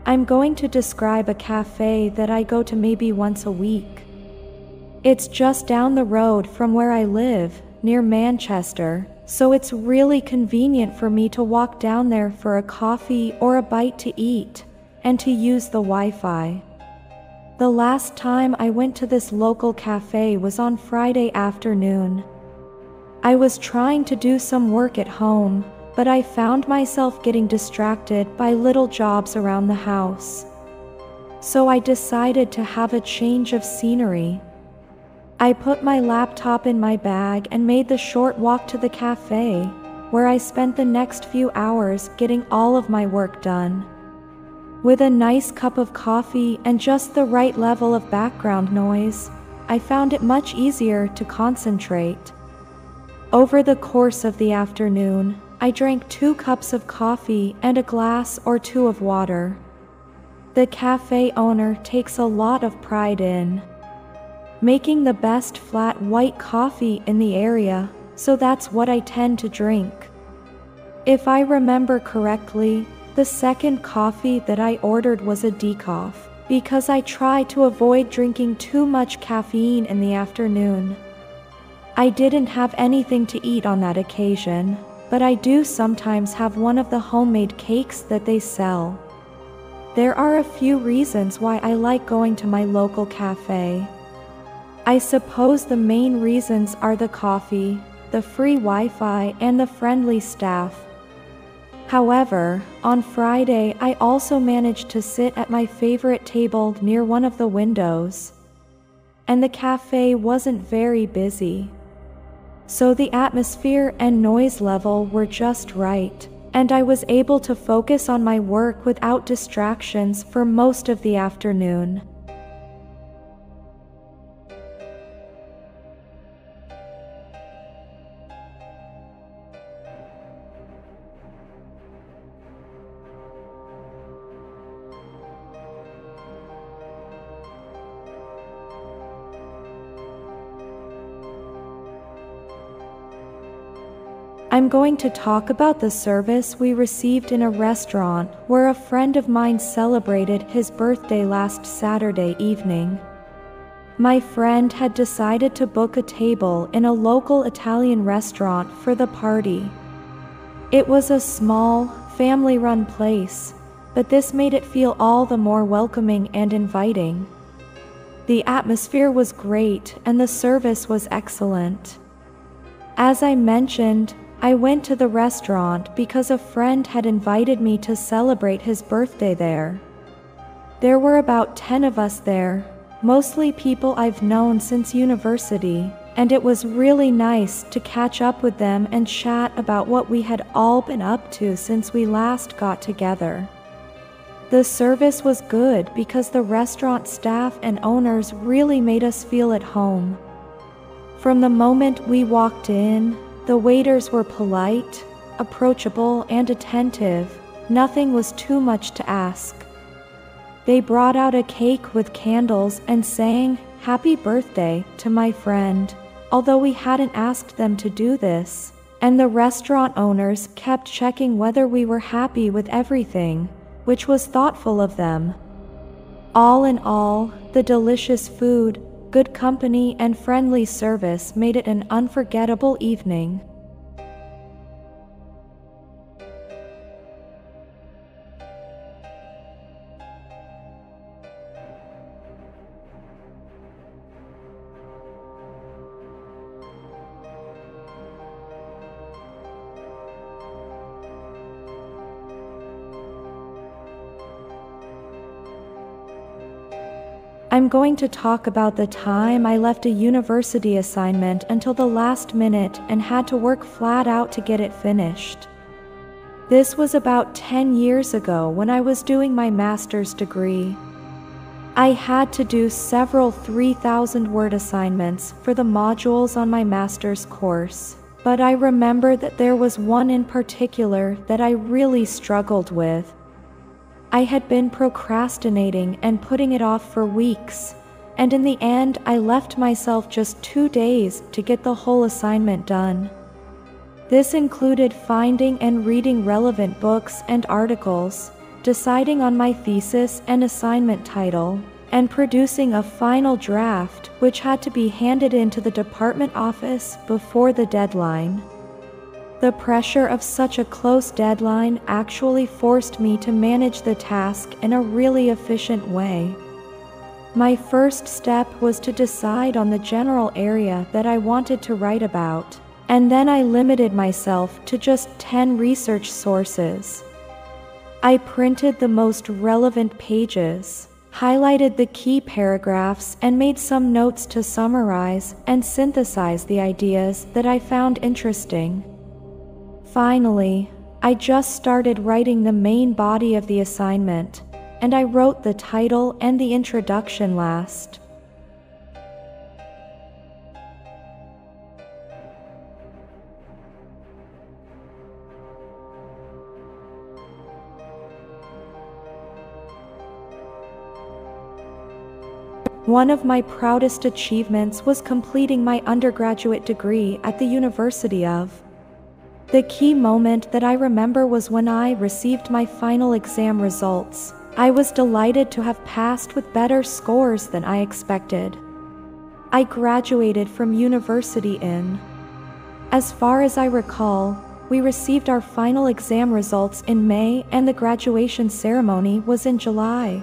I'm going to describe a cafe that I go to maybe once a week. It's just down the road from where I live, near Manchester, so it's really convenient for me to walk down there for a coffee or a bite to eat, and to use the Wi-Fi. The last time I went to this local cafe was on Friday afternoon. I was trying to do some work at home, but I found myself getting distracted by little jobs around the house. So I decided to have a change of scenery. I put my laptop in my bag and made the short walk to the cafe, where I spent the next few hours getting all of my work done. With a nice cup of coffee and just the right level of background noise, I found it much easier to concentrate. Over the course of the afternoon, I drank 2 cups of coffee and a glass or 2 of water. The cafe owner takes a lot of pride in making the best flat white coffee in the area, so that's what I tend to drink. If I remember correctly, the second coffee that I ordered was a decaf, because I try to avoid drinking too much caffeine in the afternoon. I didn't have anything to eat on that occasion, but I do sometimes have one of the homemade cakes that they sell. There are a few reasons why I like going to my local cafe. I suppose the main reasons are the coffee, the free Wi-Fi, and the friendly staff. However, on Friday I also managed to sit at my favorite table near one of the windows. And the cafe wasn't very busy. So the atmosphere and noise level were just right, and I was able to focus on my work without distractions for most of the afternoon. I'm going to talk about the service we received in a restaurant where a friend of mine celebrated his birthday last Saturday evening. My friend had decided to book a table in a local Italian restaurant for the party. It was a small, family-run place, but this made it feel all the more welcoming and inviting. The atmosphere was great and the service was excellent. As I mentioned, I went to the restaurant because a friend had invited me to celebrate his birthday there. There were about 10 of us there, mostly people I've known since university, and it was really nice to catch up with them and chat about what we had all been up to since we last got together. The service was good because the restaurant staff and owners really made us feel at home. From the moment we walked in, the waiters were polite, approachable, and attentive. Nothing was too much to ask. They brought out a cake with candles and sang "Happy Birthday" to my friend, although we hadn't asked them to do this, and the restaurant owners kept checking whether we were happy with everything, which was thoughtful of them. All in all, the delicious food, good company, and friendly service made it an unforgettable evening. I'm going to talk about the time I left a university assignment until the last minute and had to work flat out to get it finished. This was about 10 years ago when I was doing my master's degree. I had to do several 3,000-word assignments for the modules on my master's course, but I remember that there was one in particular that I really struggled with. I had been procrastinating and putting it off for weeks, and in the end I left myself just 2 days to get the whole assignment done. This included finding and reading relevant books and articles, deciding on my thesis and assignment title, and producing a final draft which had to be handed in to the department office before the deadline. The pressure of such a close deadline actually forced me to manage the task in a really efficient way. My first step was to decide on the general area that I wanted to write about, and then I limited myself to just 10 research sources. I printed the most relevant pages, highlighted the key paragraphs, and made some notes to summarize and synthesize the ideas that I found interesting. Finally, I just started writing the main body of the assignment, and I wrote the title and the introduction last. One of my proudest achievements was completing my undergraduate degree at the University of. The key moment that I remember was when I received my final exam results. I was delighted to have passed with better scores than I expected. I graduated from university in. As far as I recall, we received our final exam results in May and the graduation ceremony was in July.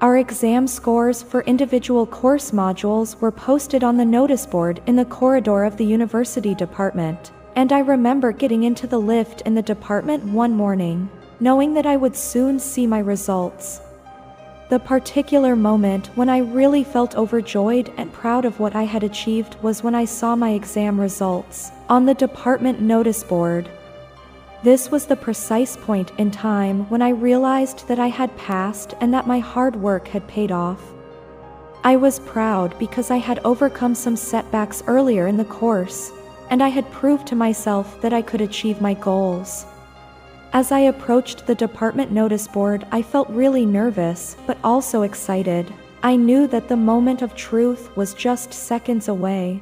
Our exam scores for individual course modules were posted on the notice board in the corridor of the university department, and I remember getting into the lift in the department one morning, knowing that I would soon see my results. The particular moment when I really felt overjoyed and proud of what I had achieved was when I saw my exam results on the department notice board. This was the precise point in time when I realized that I had passed and that my hard work had paid off. I was proud because I had overcome some setbacks earlier in the course, and I had proved to myself that I could achieve my goals. As I approached the department notice board, I felt really nervous, but also excited. I knew that the moment of truth was just seconds away.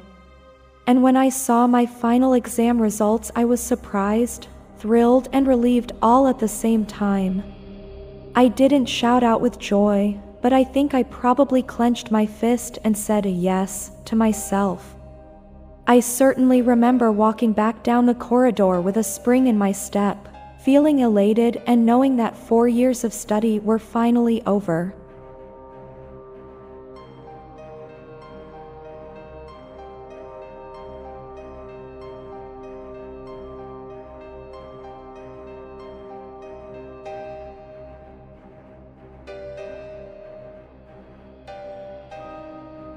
And when I saw my final exam results, I was surprised, thrilled, and relieved all at the same time. I didn't shout out with joy, but I think I probably clenched my fist and said a yes to myself. I certainly remember walking back down the corridor with a spring in my step, feeling elated and knowing that 4 years of study were finally over.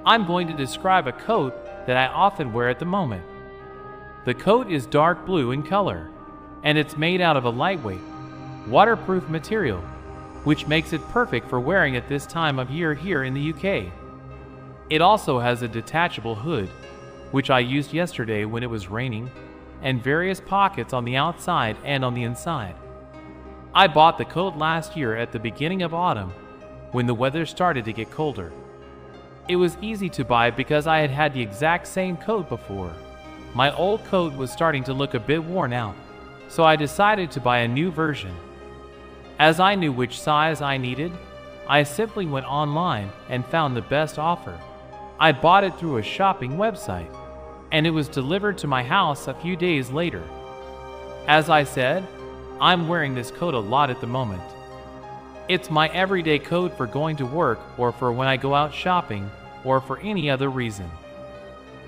I'm going to describe a coat that I often wear at the moment. The coat is dark blue in color, and it's made out of a lightweight, waterproof material, which makes it perfect for wearing at this time of year here in the UK. It also has a detachable hood, which I used yesterday when it was raining, and various pockets on the outside and on the inside. I bought the coat last year at the beginning of autumn, when the weather started to get colder. It was easy to buy because I had had the exact same coat before. My old coat was starting to look a bit worn out, so I decided to buy a new version. As I knew which size I needed, I simply went online and found the best offer. I bought it through a shopping website, and it was delivered to my house a few days later. As I said, I'm wearing this coat a lot at the moment. It's my everyday coat for going to work or for when I go out shopping or for any other reason.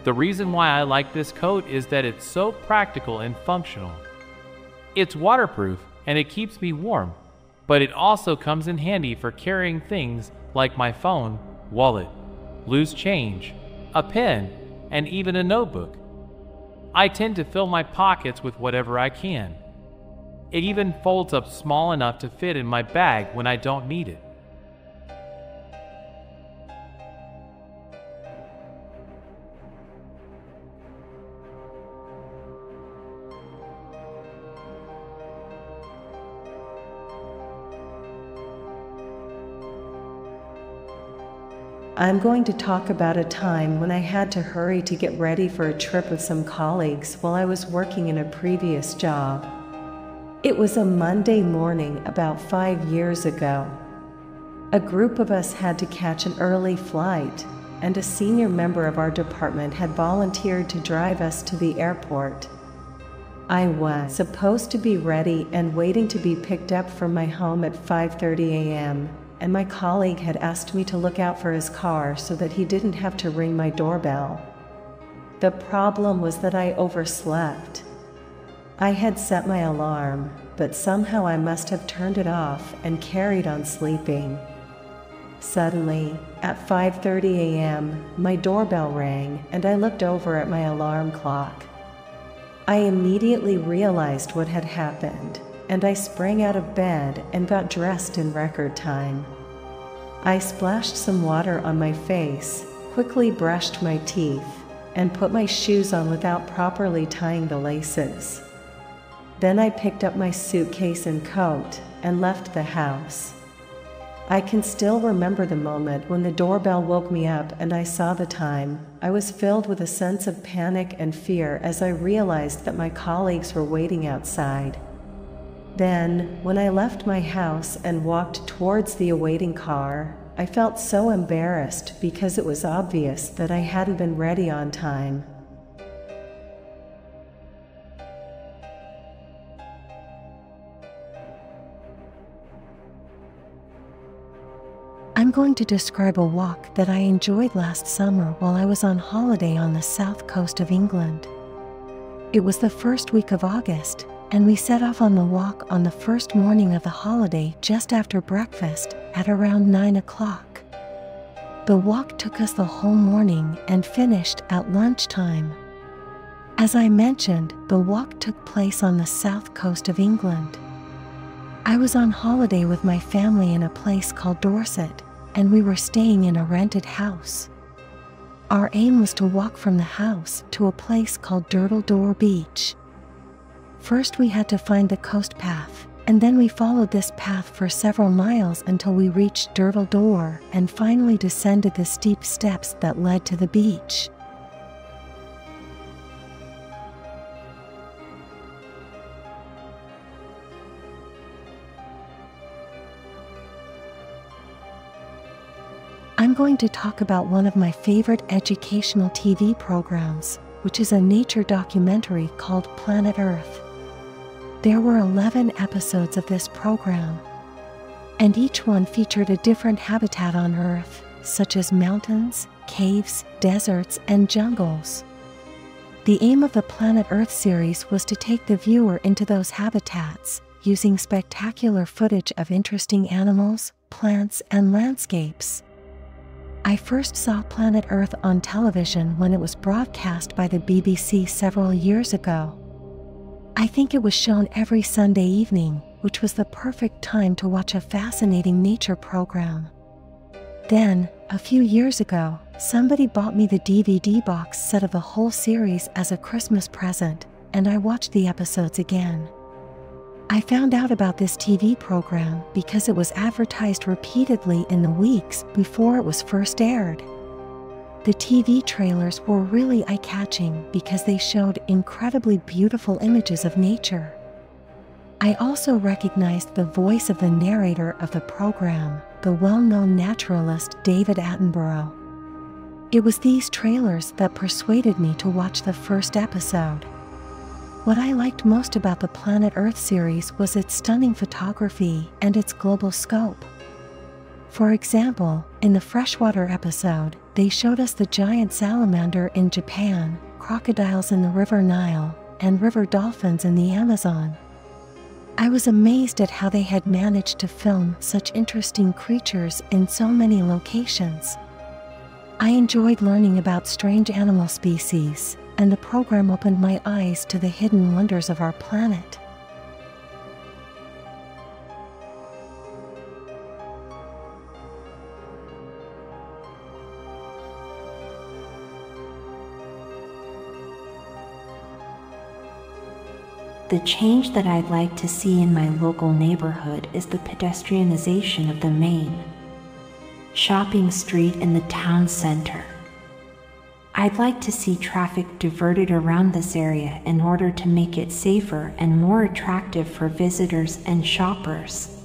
The reason why I like this coat is that it's so practical and functional. It's waterproof and it keeps me warm, but it also comes in handy for carrying things like my phone, wallet, loose change, a pen, and even a notebook. I tend to fill my pockets with whatever I can. It even folds up small enough to fit in my bag when I don't need it. I'm going to talk about a time when I had to hurry to get ready for a trip with some colleagues while I was working in a previous job. It was a Monday morning about 5 years ago. A group of us had to catch an early flight, and a senior member of our department had volunteered to drive us to the airport. I was supposed to be ready and waiting to be picked up from my home at 5:30 a.m., and my colleague had asked me to look out for his car so that he didn't have to ring my doorbell. The problem was that I overslept. I had set my alarm, but somehow I must have turned it off and carried on sleeping. Suddenly, at 5:30 a.m., my doorbell rang and I looked over at my alarm clock. I immediately realized what had happened, and I sprang out of bed and got dressed in record time. I splashed some water on my face, quickly brushed my teeth, and put my shoes on without properly tying the laces. Then I picked up my suitcase and coat and left the house. I can still remember the moment when the doorbell woke me up and I saw the time. I was filled with a sense of panic and fear as I realized that my colleagues were waiting outside. Then, when I left my house and walked towards the awaiting car, I felt so embarrassed because it was obvious that I hadn't been ready on time. I'm going to describe a walk that I enjoyed last summer while I was on holiday on the south coast of England. It was the first week of August, and we set off on the walk on the first morning of the holiday just after breakfast at around 9 o'clock. The walk took us the whole morning and finished at lunchtime. As I mentioned, the walk took place on the south coast of England. I was on holiday with my family in a place called Dorset, and we were staying in a rented house. Our aim was to walk from the house to a place called Durdledore Beach. First we had to find the coast path, and then we followed this path for several miles until we reached Durdledore and finally descended the steep steps that led to the beach. I'm going to talk about one of my favorite educational TV programs, which is a nature documentary called Planet Earth. There were 11 episodes of this program, and each one featured a different habitat on Earth, such as mountains, caves, deserts, and jungles. The aim of the Planet Earth series was to take the viewer into those habitats, using spectacular footage of interesting animals, plants, and landscapes. I first saw Planet Earth on television when it was broadcast by the BBC several years ago. I think it was shown every Sunday evening, which was the perfect time to watch a fascinating nature program. Then, a few years ago, somebody bought me the DVD box set of the whole series as a Christmas present, and I watched the episodes again. I found out about this TV program because it was advertised repeatedly in the weeks before it was first aired. The TV trailers were really eye-catching because they showed incredibly beautiful images of nature. I also recognized the voice of the narrator of the program, the well-known naturalist David Attenborough. It was these trailers that persuaded me to watch the first episode. What I liked most about the Planet Earth series was its stunning photography and its global scope. For example, in the freshwater episode, they showed us the giant salamander in Japan, crocodiles in the River Nile, and river dolphins in the Amazon. I was amazed at how they had managed to film such interesting creatures in so many locations. I enjoyed learning about strange animal species, and the program opened my eyes to the hidden wonders of our planet. The change that I'd like to see in my local neighborhood is the pedestrianization of the main shopping street in the town center. I'd like to see traffic diverted around this area in order to make it safer and more attractive for visitors and shoppers.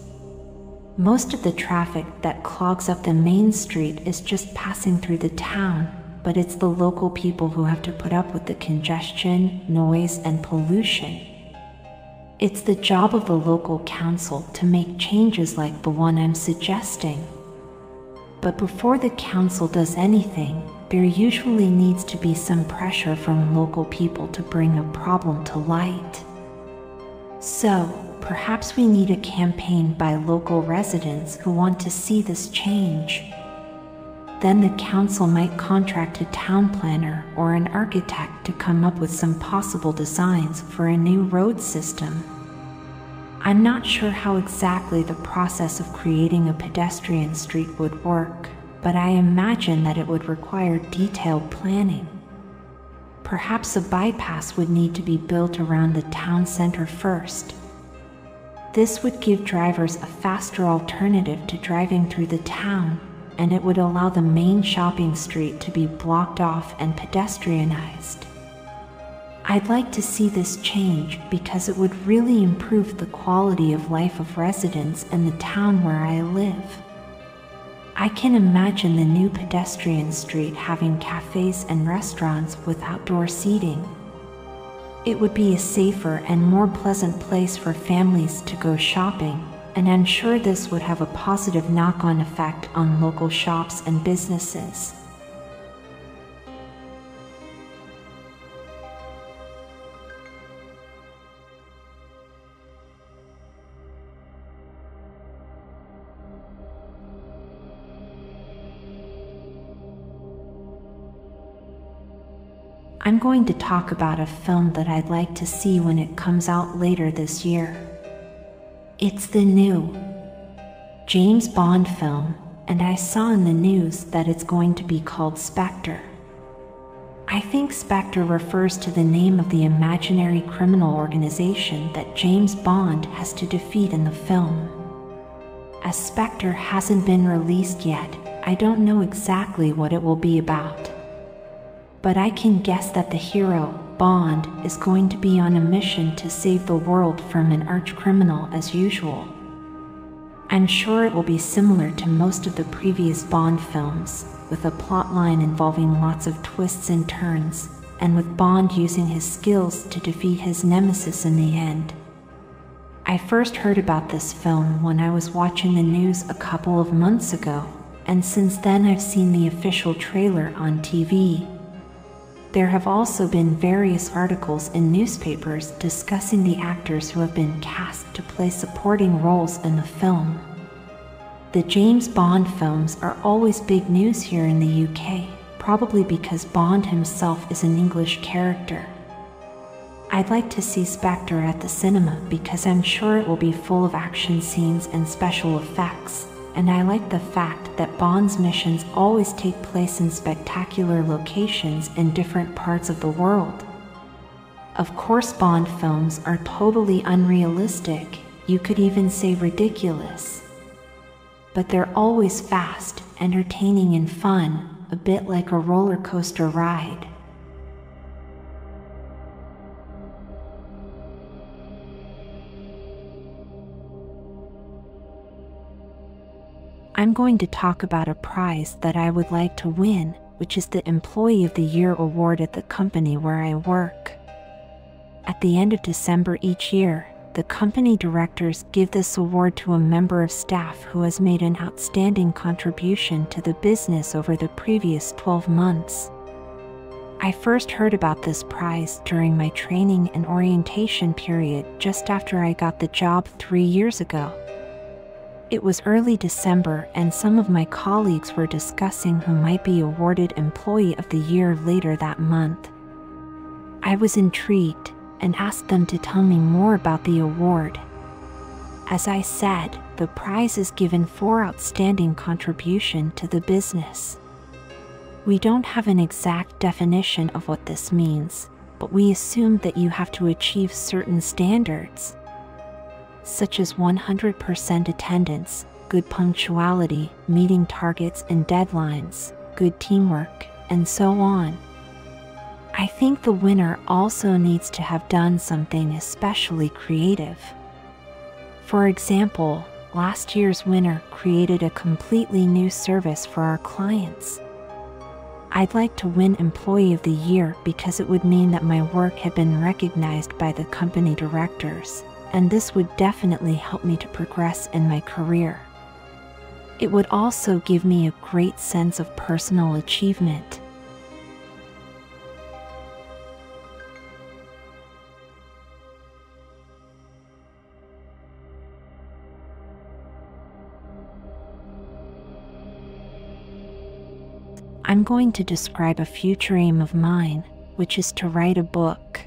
Most of the traffic that clogs up the main street is just passing through the town, but it's the local people who have to put up with the congestion, noise, and pollution. It's the job of the local council to make changes like the one I'm suggesting. But before the council does anything, there usually needs to be some pressure from local people to bring a problem to light. So, perhaps we need a campaign by local residents who want to see this change. Then the council might contract a town planner or an architect to come up with some possible designs for a new road system. I'm not sure how exactly the process of creating a pedestrian street would work, but I imagine that it would require detailed planning. Perhaps a bypass would need to be built around the town center first. This would give drivers a faster alternative to driving through the town, and it would allow the main shopping street to be blocked off and pedestrianized. I'd like to see this change because it would really improve the quality of life of residents in the town where I live. I can imagine the new pedestrian street having cafes and restaurants with outdoor seating. It would be a safer and more pleasant place for families to go shopping, and I'm sure this would have a positive knock-on effect on local shops and businesses. I'm going to talk about a film that I'd like to see when it comes out later this year. It's the new James Bond film, and I saw in the news that it's going to be called Spectre. I think Spectre refers to the name of the imaginary criminal organization that James Bond has to defeat in the film. As Spectre hasn't been released yet, I don't know exactly what it will be about. But I can guess that the hero, Bond, is going to be on a mission to save the world from an arch-criminal as usual. I'm sure it will be similar to most of the previous Bond films, with a plotline involving lots of twists and turns, and with Bond using his skills to defeat his nemesis in the end. I first heard about this film when I was watching the news a couple of months ago, and since then I've seen the official trailer on TV. There have also been various articles in newspapers discussing the actors who have been cast to play supporting roles in the film. The James Bond films are always big news here in the UK, probably because Bond himself is an English character. I'd like to see Spectre at the cinema because I'm sure it will be full of action scenes and special effects. And I like the fact that Bond's missions always take place in spectacular locations in different parts of the world. Of course, Bond films are totally unrealistic, you could even say ridiculous. But they're always fast, entertaining, and fun, a bit like a roller coaster ride. I'm going to talk about a prize that I would like to win, which is the Employee of the Year award at the company where I work. At the end of December each year, the company directors give this award to a member of staff who has made an outstanding contribution to the business over the previous 12 months. I first heard about this prize during my training and orientation period just after I got the job 3 years ago. It was early December and some of my colleagues were discussing who might be awarded Employee of the Year later that month. I was intrigued and asked them to tell me more about the award. As I said, the prize is given for outstanding contribution to the business. We don't have an exact definition of what this means, but we assume that you have to achieve certain standards, such as 100% attendance, good punctuality, meeting targets and deadlines, good teamwork, and so on. I think the winner also needs to have done something especially creative. For example, last year's winner created a completely new service for our clients. I'd like to win Employee of the Year because it would mean that my work had been recognized by the company directors, and this would definitely help me to progress in my career. It would also give me a great sense of personal achievement. I'm going to describe a future aim of mine, which is to write a book.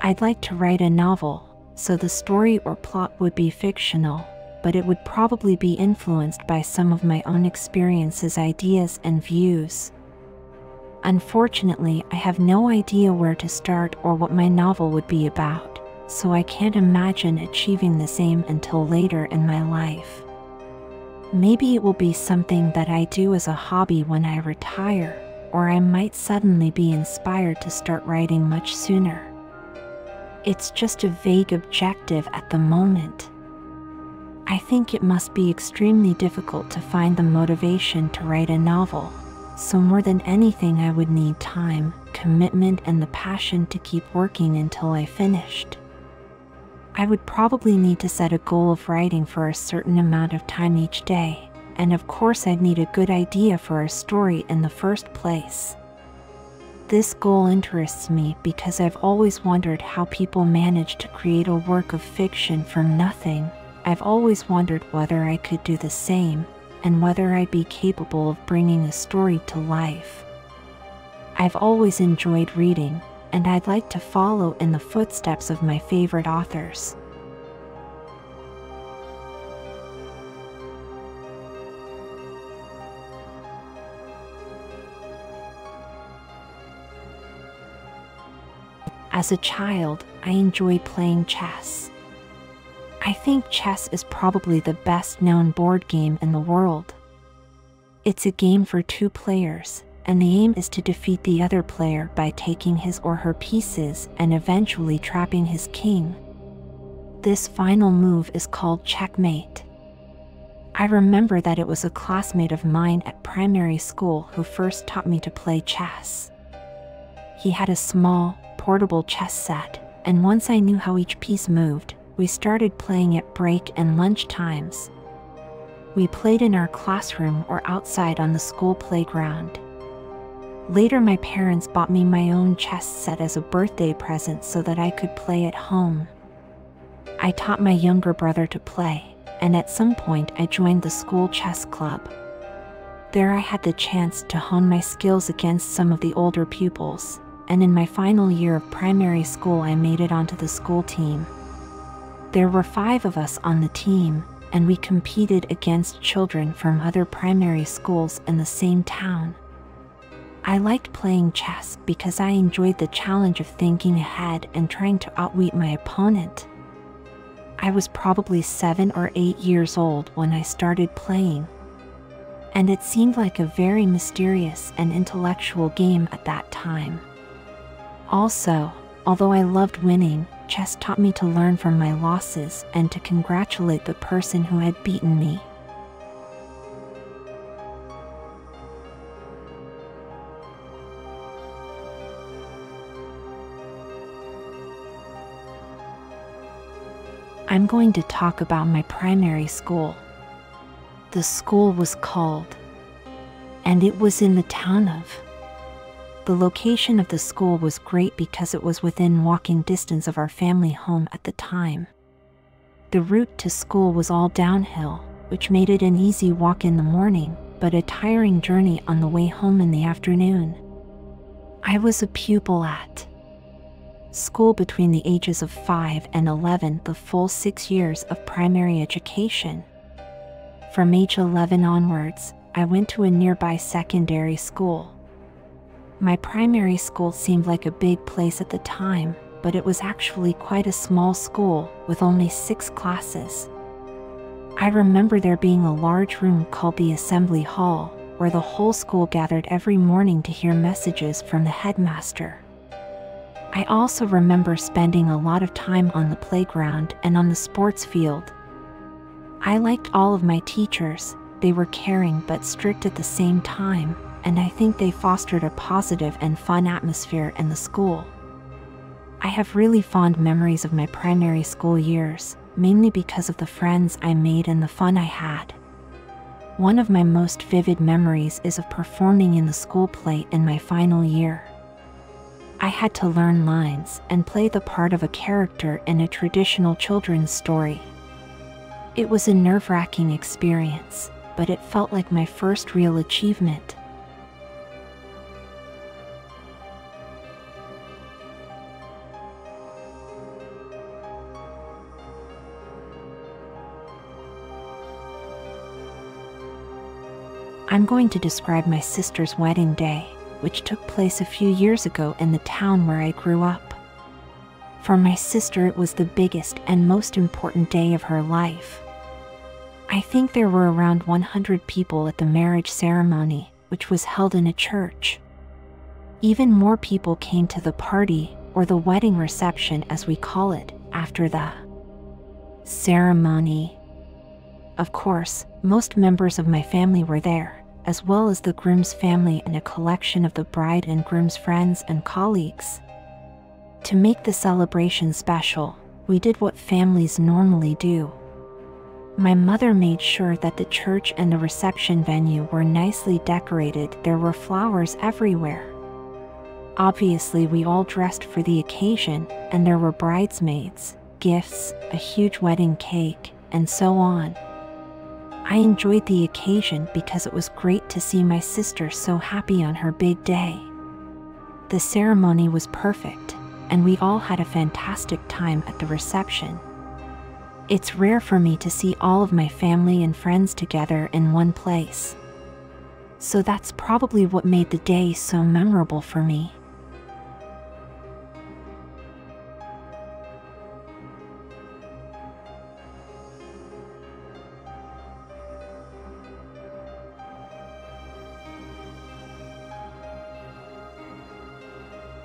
I'd like to write a novel, so the story or plot would be fictional, but it would probably be influenced by some of my own experiences, ideas, and views. Unfortunately, I have no idea where to start or what my novel would be about, so I can't imagine achieving this aim until later in my life. Maybe it will be something that I do as a hobby when I retire, or I might suddenly be inspired to start writing much sooner. It's just a vague objective at the moment. I think it must be extremely difficult to find the motivation to write a novel, so more than anything I would need time, commitment, and the passion to keep working until I finished. I would probably need to set a goal of writing for a certain amount of time each day, and of course I'd need a good idea for a story in the first place. This goal interests me because I've always wondered how people manage to create a work of fiction from nothing. I've always wondered whether I could do the same, and whether I'd be capable of bringing a story to life. I've always enjoyed reading, and I'd like to follow in the footsteps of my favorite authors. As a child, I enjoyed playing chess. I think chess is probably the best-known board game in the world. It's a game for two players, and the aim is to defeat the other player by taking his or her pieces and eventually trapping his king. This final move is called checkmate. I remember that it was a classmate of mine at primary school who first taught me to play chess. He had a small, portable chess set, and once I knew how each piece moved, we started playing at break and lunch times. We played in our classroom or outside on the school playground. Later, my parents bought me my own chess set as a birthday present so that I could play at home. I taught my younger brother to play, and at some point I joined the school chess club. There I had the chance to hone my skills against some of the older pupils, and in my final year of primary school I made it onto the school team. There were 5 of us on the team, and we competed against children from other primary schools in the same town. I liked playing chess because I enjoyed the challenge of thinking ahead and trying to outwit my opponent. I was probably 7 or 8 years old when I started playing, and it seemed like a very mysterious and intellectual game at that time. Also, although I loved winning, chess taught me to learn from my losses and to congratulate the person who had beaten me. I'm going to talk about my primary school. The school was called, and it was in the town of. The location of the school was great because it was within walking distance of our family home at the time. The route to school was all downhill, which made it an easy walk in the morning, but a tiring journey on the way home in the afternoon. I was a pupil at school between the ages of 5 and 11, the full 6 years of primary education. From age 11 onwards, I went to a nearby secondary school. My primary school seemed like a big place at the time, but it was actually quite a small school with only 6 classes. I remember there being a large room called the assembly hall, where the whole school gathered every morning to hear messages from the headmaster. I also remember spending a lot of time on the playground and on the sports field. I liked all of my teachers. They were caring but strict at the same time, and I think they fostered a positive and fun atmosphere in the school. I have really fond memories of my primary school years, mainly because of the friends I made and the fun I had. One of my most vivid memories is of performing in the school play in my final year. I had to learn lines and play the part of a character in a traditional children's story. It was a nerve-wracking experience, but it felt like my first real achievement. I'm going to describe my sister's wedding day, which took place a few years ago in the town where I grew up. For my sister, it was the biggest and most important day of her life. I think there were around 100 people at the marriage ceremony, which was held in a church. Even more people came to the party, or the wedding reception as we call it, after the ceremony. Of course, most members of my family were there, as well as the groom's family and a collection of the bride and groom's friends and colleagues. To make the celebration special, we did what families normally do. My mother made sure that the church and the reception venue were nicely decorated. There were flowers everywhere. Obviously, we all dressed for the occasion, and there were bridesmaids, gifts, a huge wedding cake, and so on. I enjoyed the occasion because it was great to see my sister so happy on her big day. The ceremony was perfect, and we all had a fantastic time at the reception. It's rare for me to see all of my family and friends together in one place. So that's probably what made the day so memorable for me.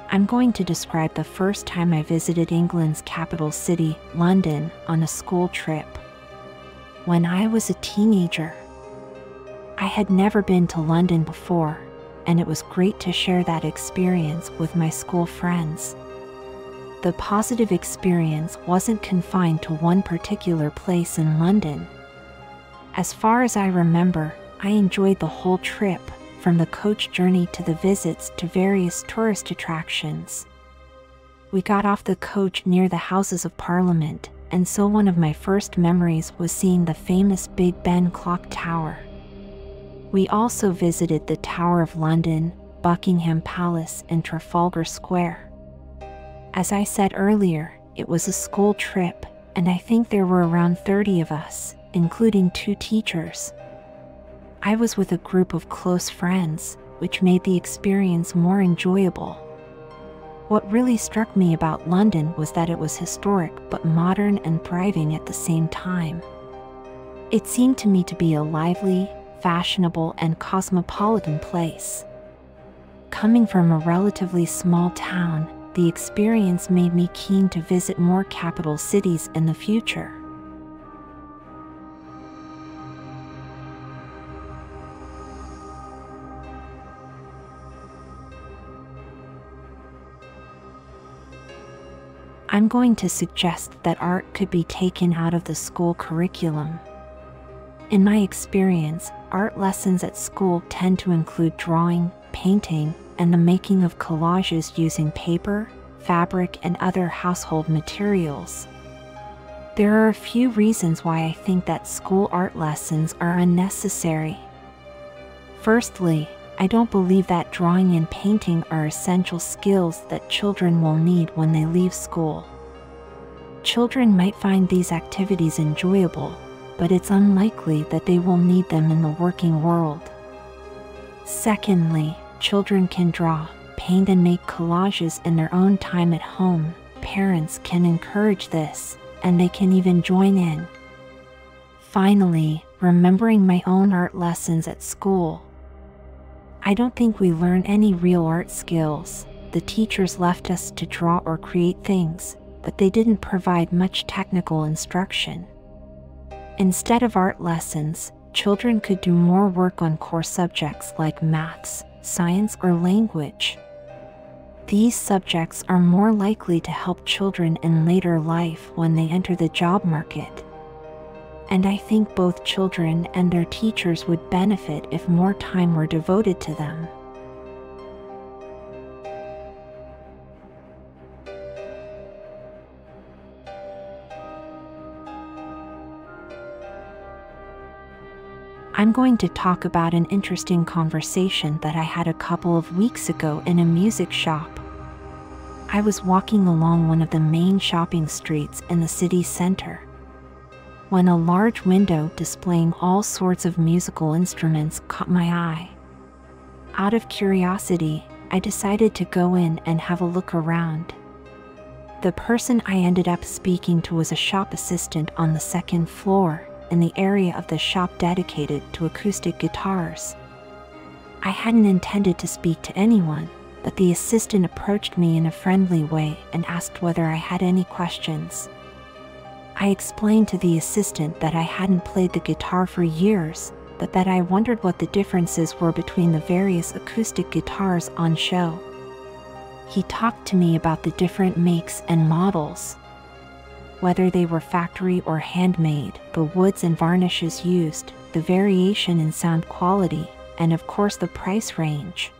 I'm going to describe the first time I visited England's capital city, London, on a school trip. When I was a teenager, I had never been to London before, and it was great to share that experience with my school friends. The positive experience wasn't confined to one particular place in London. As far as I remember, I enjoyed the whole trip, from the coach journey to the visits to various tourist attractions. We got off the coach near the Houses of Parliament, and so one of my first memories was seeing the famous Big Ben clock tower. We also visited the Tower of London, Buckingham Palace, and Trafalgar Square. As I said earlier, it was a school trip, and I think there were around 30 of us, including 2 teachers. I was with a group of close friends, which made the experience more enjoyable. What really struck me about London was that it was historic but modern and thriving at the same time. It seemed to me to be a lively, fashionable, and cosmopolitan place. Coming from a relatively small town, the experience made me keen to visit more capital cities in the future. I'm going to suggest that art could be taken out of the school curriculum. In my experience, art lessons at school tend to include drawing, painting, and the making of collages using paper, fabric, and other household materials. There are a few reasons why I think that school art lessons are unnecessary. Firstly, I don't believe that drawing and painting are essential skills that children will need when they leave school. Children might find these activities enjoyable, but it's unlikely that they will need them in the working world. Secondly, children can draw, paint, and make collages in their own time at home. Parents can encourage this, and they can even join in. Finally, remembering my own art lessons at school, I don't think we learn any real art skills. The teachers left us to draw or create things, but they didn't provide much technical instruction. Instead of art lessons, children could do more work on core subjects like maths, science, or language. These subjects are more likely to help children in later life when they enter the job market. And I think both children and their teachers would benefit if more time were devoted to them. I'm going to talk about an interesting conversation that I had a couple of weeks ago in a music shop. I was walking along one of the main shopping streets in the city center when a large window displaying all sorts of musical instruments caught my eye. Out of curiosity, I decided to go in and have a look around. The person I ended up speaking to was a shop assistant on the second floor, in the area of the shop dedicated to acoustic guitars. I hadn't intended to speak to anyone, but the assistant approached me in a friendly way and asked whether I had any questions. I explained to the assistant that I hadn't played the guitar for years, but that I wondered what the differences were between the various acoustic guitars on show. He talked to me about the different makes and models, whether they were factory or handmade, the woods and varnishes used, the variation in sound quality, and of course the price range.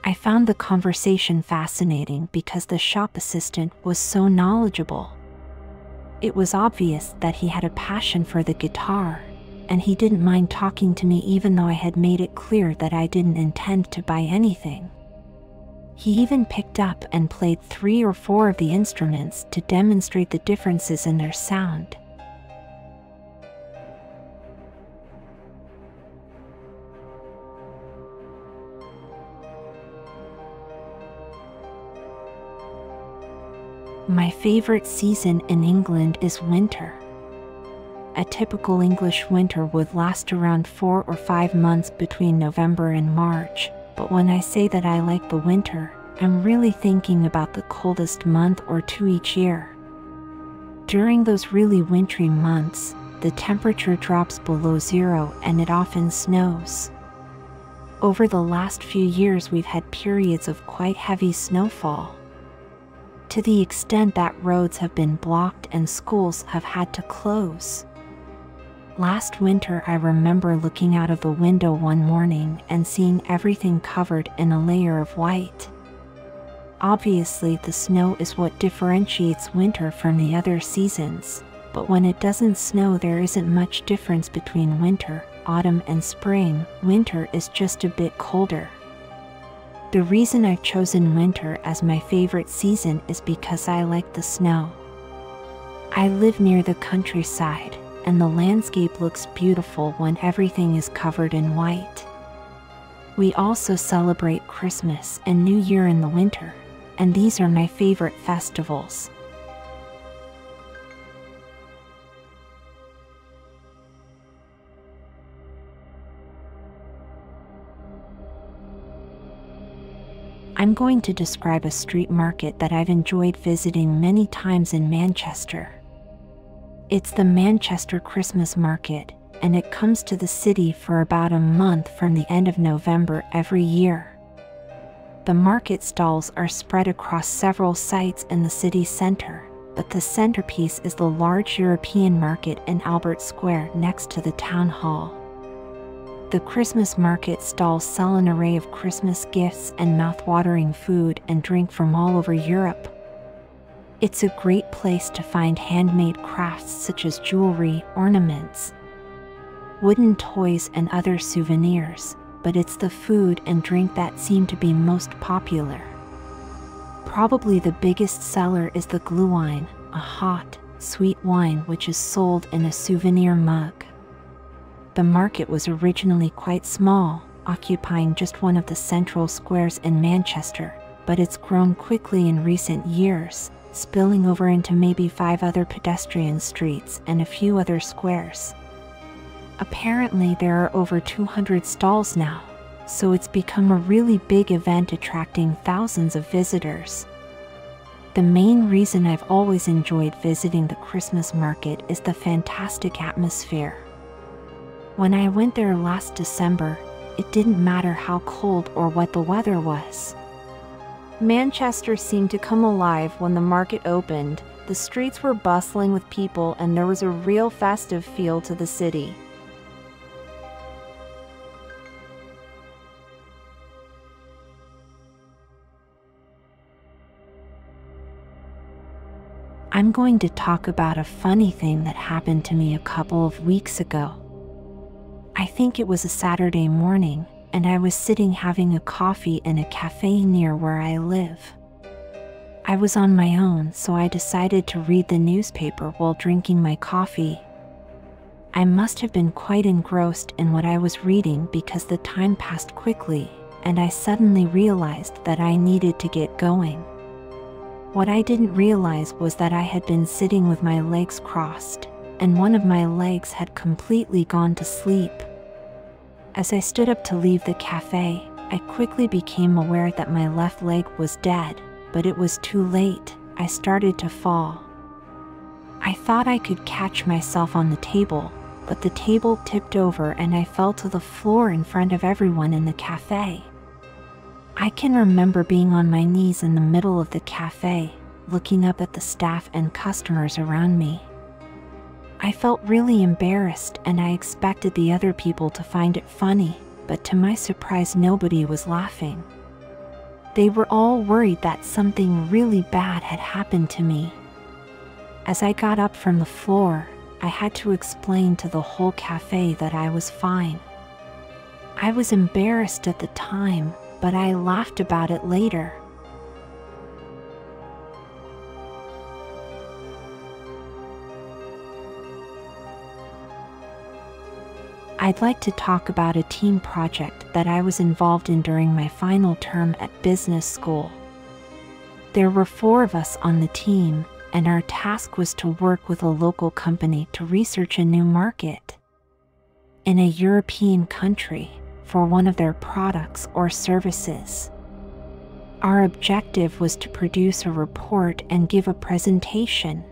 I found the conversation fascinating because the shop assistant was so knowledgeable. It was obvious that he had a passion for the guitar, and he didn't mind talking to me even though I had made it clear that I didn't intend to buy anything. He even picked up and played 3 or 4 of the instruments to demonstrate the differences in their sound. My favorite season in England is winter. A typical English winter would last around 4 or 5 months between November and March, but when I say that I like the winter, I'm really thinking about the coldest month or 2 each year. During those really wintry months, the temperature drops below 0 and it often snows. Over the last few years we've had periods of quite heavy snowfall, to the extent that roads have been blocked and schools have had to close. Last winter I remember looking out of the window one morning and seeing everything covered in a layer of white. Obviously, the snow is what differentiates winter from the other seasons, but when it doesn't snow there isn't much difference between winter, autumn and spring. Winter is just a bit colder. The reason I've chosen winter as my favorite season is because I like the snow. I live near the countryside, and the landscape looks beautiful when everything is covered in white. We also celebrate Christmas and New Year in the winter, and these are my favorite festivals. I'm going to describe a street market that I've enjoyed visiting many times in Manchester. It's the Manchester Christmas Market, and it comes to the city for about a month from the end of November every year. The market stalls are spread across several sites in the city center, but the centerpiece is the large European market in Albert Square next to the town hall. The Christmas market stalls sell an array of Christmas gifts and mouth-watering food and drink from all over Europe. It's a great place to find handmade crafts such as jewelry, ornaments, wooden toys and other souvenirs, but it's the food and drink that seem to be most popular. Probably the biggest seller is the Glühwein, a hot, sweet wine which is sold in a souvenir mug. The market was originally quite small, occupying just one of the central squares in Manchester, but it's grown quickly in recent years, spilling over into maybe 5 other pedestrian streets and a few other squares. Apparently there are over 200 stalls now, so it's become a really big event attracting thousands of visitors. The main reason I've always enjoyed visiting the Christmas market is the fantastic atmosphere. When I went there last December, it didn't matter how cold or wet the weather was. Manchester seemed to come alive when the market opened. The streets were bustling with people and there was a real festive feel to the city. I'm going to talk about a funny thing that happened to me a couple of weeks ago. I think it was a Saturday morning, and I was sitting having a coffee in a cafe near where I live. I was on my own, so I decided to read the newspaper while drinking my coffee. I must have been quite engrossed in what I was reading because the time passed quickly, and I suddenly realized that I needed to get going. What I didn't realize was that I had been sitting with my legs crossed, and one of my legs had completely gone to sleep. As I stood up to leave the cafe, I quickly became aware that my left leg was dead, but it was too late. I started to fall. I thought I could catch myself on the table, but the table tipped over and I fell to the floor in front of everyone in the cafe. I can remember being on my knees in the middle of the cafe, looking up at the staff and customers around me. I felt really embarrassed and I expected the other people to find it funny, but to my surprise nobody was laughing. They were all worried that something really bad had happened to me. As I got up from the floor, I had to explain to the whole cafe that I was fine. I was embarrassed at the time, but I laughed about it later. I'd like to talk about a team project that I was involved in during my final term at business school. There were 4 of us on the team, and our task was to work with a local company to research a new market in a European country for one of their products or services. Our objective was to produce a report and give a presentation.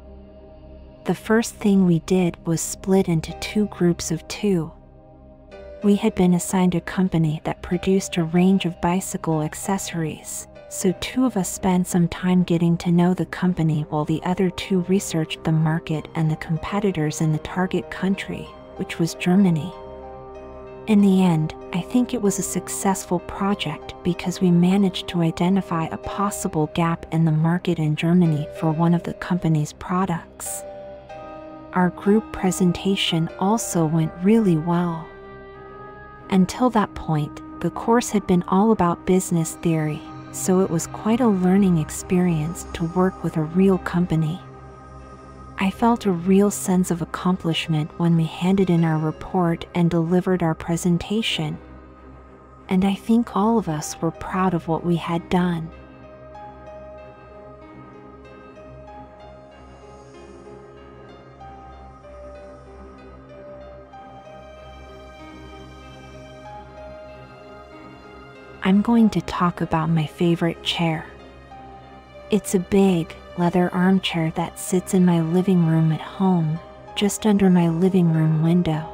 The first thing we did was split into 2 groups of 2. We had been assigned a company that produced a range of bicycle accessories, so 2 of us spent some time getting to know the company while the other 2 researched the market and the competitors in the target country, which was Germany. In the end, I think it was a successful project because we managed to identify a possible gap in the market in Germany for one of the company's products. Our group presentation also went really well. Until that point, the course had been all about business theory, so it was quite a learning experience to work with a real company. I felt a real sense of accomplishment when we handed in our report and delivered our presentation. And I think all of us were proud of what we had done. I'm going to talk about my favorite chair. It's a big, leather armchair that sits in my living room at home, just under my living room window.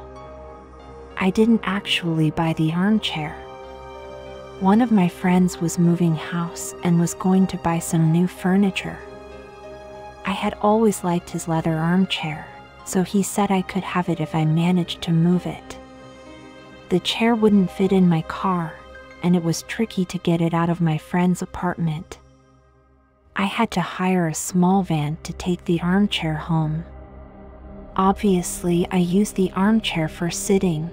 I didn't actually buy the armchair. One of my friends was moving house and was going to buy some new furniture. I had always liked his leather armchair, so he said I could have it if I managed to move it. The chair wouldn't fit in my car, and it was tricky to get it out of my friend's apartment. I had to hire a small van to take the armchair home. Obviously, I used the armchair for sitting.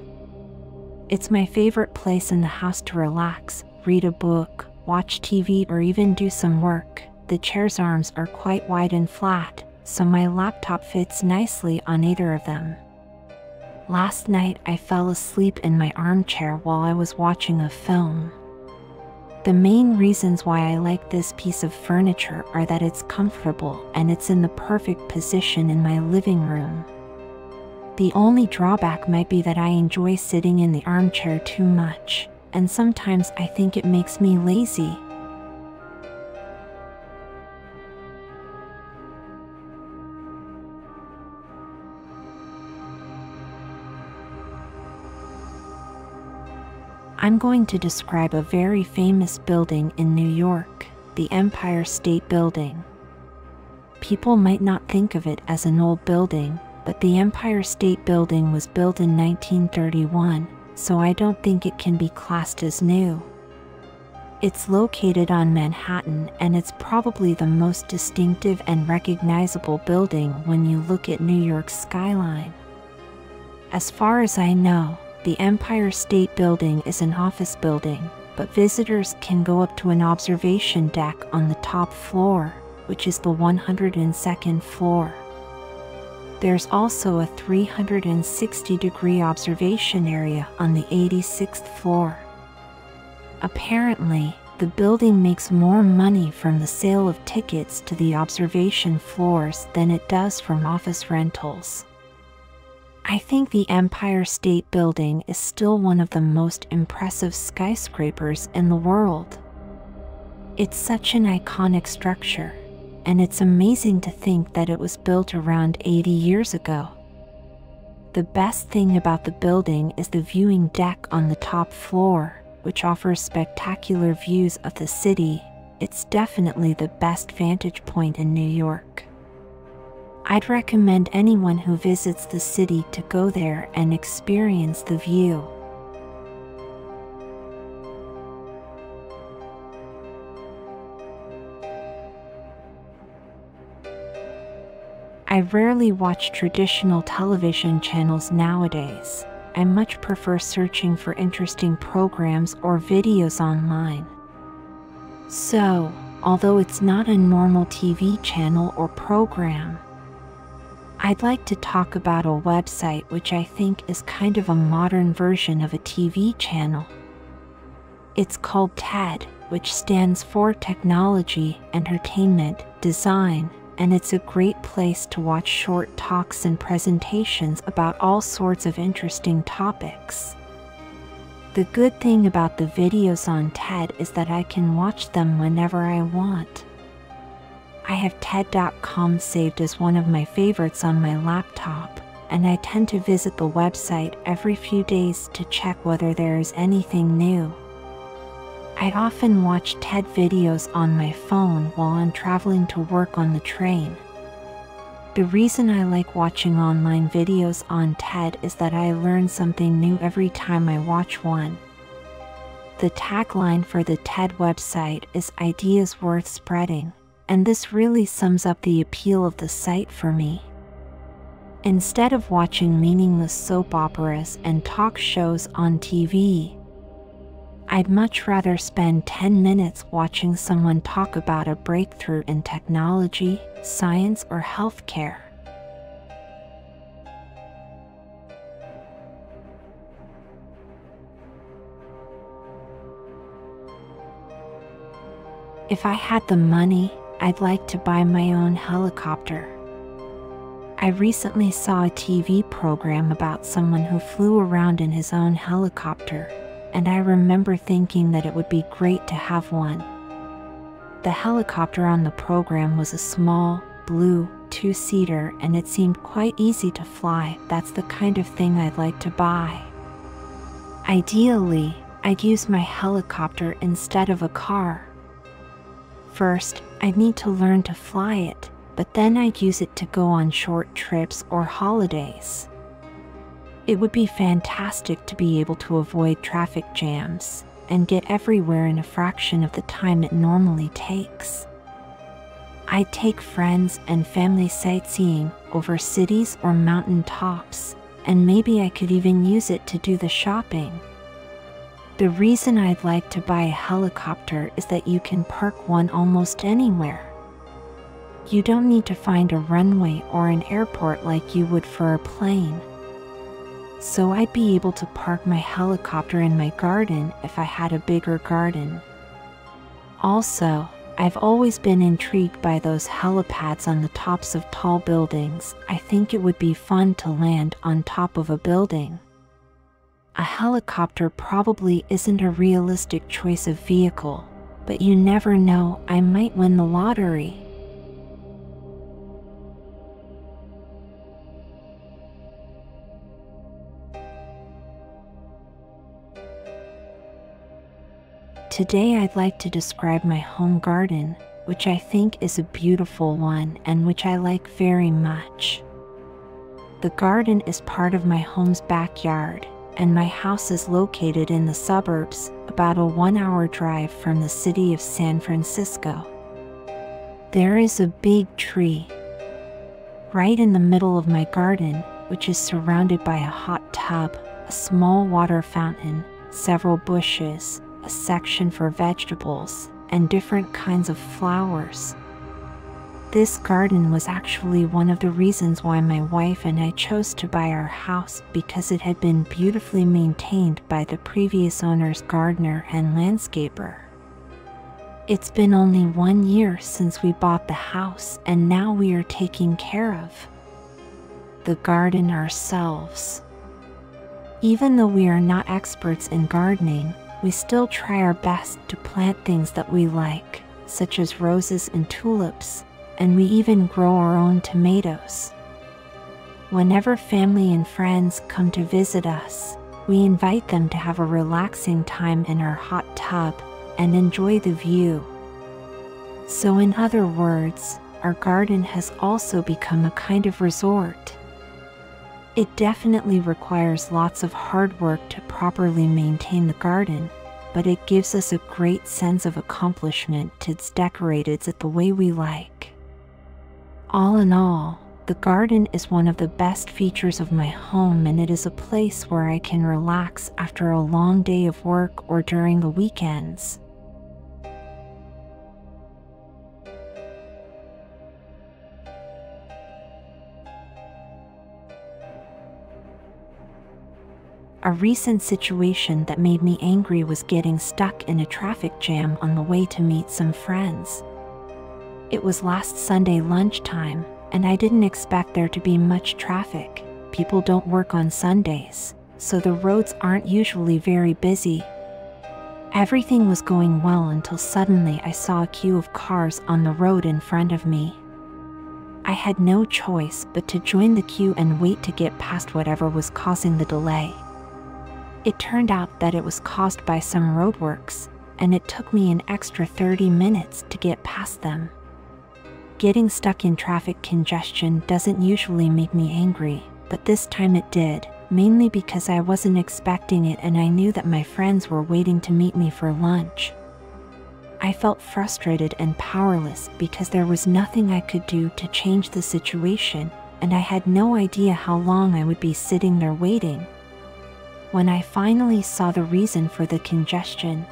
It's my favorite place in the house to relax, read a book, watch TV, or even do some work. The chair's arms are quite wide and flat, so my laptop fits nicely on either of them. Last night, I fell asleep in my armchair while I was watching a film. The main reasons why I like this piece of furniture are that it's comfortable and it's in the perfect position in my living room. The only drawback might be that I enjoy sitting in the armchair too much, and sometimes I think it makes me lazy. I'm going to describe a very famous building in New York, the Empire State Building. People might not think of it as an old building, but the Empire State Building was built in 1931, so I don't think it can be classed as new. It's located on Manhattan, and it's probably the most distinctive and recognizable building when you look at New York's skyline. As far as I know, the Empire State Building is an office building, but visitors can go up to an observation deck on the top floor, which is the 102nd floor. There's also a 360-degree observation area on the 86th floor. Apparently, the building makes more money from the sale of tickets to the observation floors than it does from office rentals. I think the Empire State Building is still one of the most impressive skyscrapers in the world. It's such an iconic structure, and it's amazing to think that it was built around 80 years ago. The best thing about the building is the viewing deck on the top floor, which offers spectacular views of the city. It's definitely the best vantage point in New York. I'd recommend anyone who visits the city to go there and experience the view. I rarely watch traditional television channels nowadays. I much prefer searching for interesting programs or videos online. So, although it's not a normal TV channel or program, I'd like to talk about a website which I think is kind of a modern version of a TV channel. It's called TED, which stands for Technology, Entertainment, Design, and it's a great place to watch short talks and presentations about all sorts of interesting topics. The good thing about the videos on TED is that I can watch them whenever I want. I have TED.com saved as one of my favorites on my laptop, and I tend to visit the website every few days to check whether there is anything new. I often watch TED videos on my phone while I'm traveling to work on the train. The reason I like watching online videos on TED is that I learn something new every time I watch one. The tagline for the TED website is "Ideas Worth Spreading," and this really sums up the appeal of the site for me. Instead of watching meaningless soap operas and talk shows on TV, I'd much rather spend 10 minutes watching someone talk about a breakthrough in technology, science, or healthcare. If I had the money, I'd like to buy my own helicopter. I recently saw a TV program about someone who flew around in his own helicopter, and I remember thinking that it would be great to have one. The helicopter on the program was a small, blue, two-seater, and it seemed quite easy to fly. That's the kind of thing I'd like to buy. Ideally, I'd use my helicopter instead of a car. First, I'd need to learn to fly it, but then I'd use it to go on short trips or holidays. It would be fantastic to be able to avoid traffic jams and get everywhere in a fraction of the time it normally takes. I'd take friends and family sightseeing over cities or mountain tops, and maybe I could even use it to do the shopping. The reason I'd like to buy a helicopter is that you can park one almost anywhere. You don't need to find a runway or an airport like you would for a plane. So I'd be able to park my helicopter in my garden if I had a bigger garden. Also, I've always been intrigued by those helipads on the tops of tall buildings. I think it would be fun to land on top of a building. A helicopter probably isn't a realistic choice of vehicle, but you never know, I might win the lottery. Today I'd like to describe my home garden, which I think is a beautiful one and which I like very much. The garden is part of my home's backyard, and my house is located in the suburbs, about a 1-hour drive from the city of San Francisco. There is a big tree right in the middle of my garden, which is surrounded by a hot tub, a small water fountain, several bushes, a section for vegetables, and different kinds of flowers. This garden was actually one of the reasons why my wife and I chose to buy our house, because it had been beautifully maintained by the previous owner's gardener and landscaper. It's been only 1 year since we bought the house, and now we are taking care of the garden ourselves. Even though we are not experts in gardening, we still try our best to plant things that we like, such as roses and tulips, and we even grow our own tomatoes. Whenever family and friends come to visit us, we invite them to have a relaxing time in our hot tub and enjoy the view. So in other words, our garden has also become a kind of resort. It definitely requires lots of hard work to properly maintain the garden, but it gives us a great sense of accomplishment to decorate it the way we like. All in all, the garden is one of the best features of my home, and it is a place where I can relax after a long day of work or during the weekends. A recent situation that made me angry was getting stuck in a traffic jam on the way to meet some friends. It was last Sunday lunchtime, and I didn't expect there to be much traffic. People don't work on Sundays, so the roads aren't usually very busy. Everything was going well until suddenly I saw a queue of cars on the road in front of me. I had no choice but to join the queue and wait to get past whatever was causing the delay. It turned out that it was caused by some roadworks, and it took me an extra 30 minutes to get past them. Getting stuck in traffic congestion doesn't usually make me angry, but this time it did, mainly because I wasn't expecting it and I knew that my friends were waiting to meet me for lunch. I felt frustrated and powerless because there was nothing I could do to change the situation, and I had no idea how long I would be sitting there waiting. When I finally saw the reason for the congestion,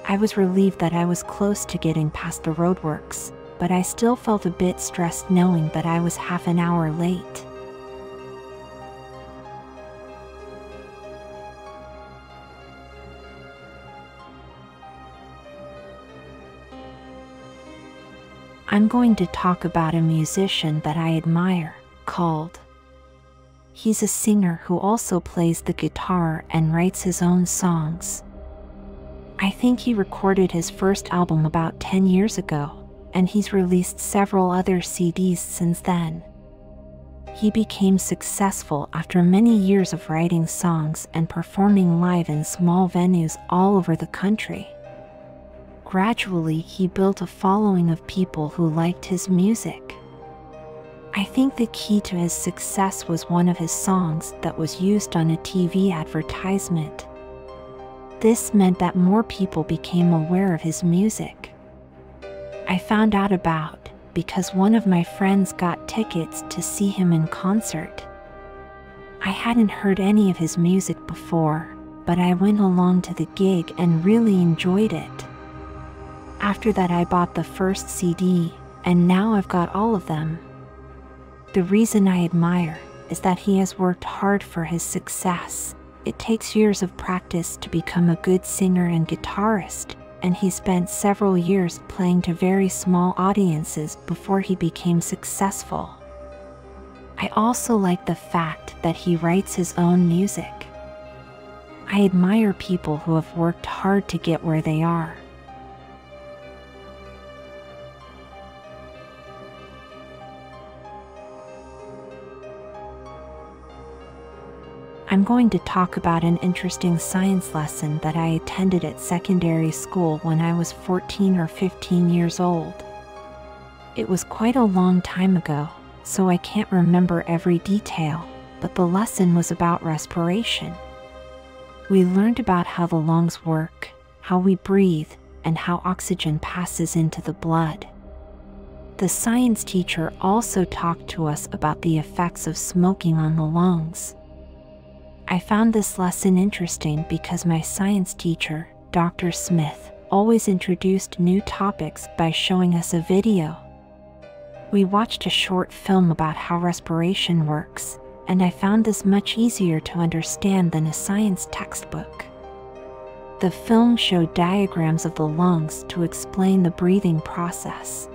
I was relieved that I was close to getting past the roadworks, but I still felt a bit stressed knowing that I was half an hour late. I'm going to talk about a musician that I admire, called. He's a singer who also plays the guitar and writes his own songs. I think he recorded his first album about 10 years ago, and he's released several other CDs since then. He became successful after many years of writing songs and performing live in small venues all over the country. Gradually, he built a following of people who liked his music. I think the key to his success was one of his songs that was used on a TV advertisement. This meant that more people became aware of his music. I found out about because one of my friends got tickets to see him in concert. I hadn't heard any of his music before, but I went along to the gig and really enjoyed it. After that, I bought the first CD, and now I've got all of them. The reason I admire is that he has worked hard for his success. It takes years of practice to become a good singer and guitarist, and he spent several years playing to very small audiences before he became successful. I also like the fact that he writes his own music. I admire people who have worked hard to get where they are. I'm going to talk about an interesting science lesson that I attended at secondary school when I was 14 or 15 years old. It was quite a long time ago, so I can't remember every detail, but the lesson was about respiration. We learned about how the lungs work, how we breathe, and how oxygen passes into the blood. The science teacher also talked to us about the effects of smoking on the lungs. I found this lesson interesting because my science teacher, Dr. Smith, always introduced new topics by showing us a video. We watched a short film about how respiration works, and I found this much easier to understand than a science textbook. The film showed diagrams of the lungs to explain the breathing process.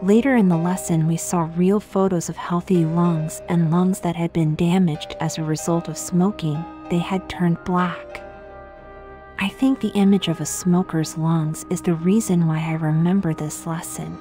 Later in the lesson, we saw real photos of healthy lungs and lungs that had been damaged as a result of smoking. They had turned black. I think the image of a smoker's lungs is the reason why I remember this lesson.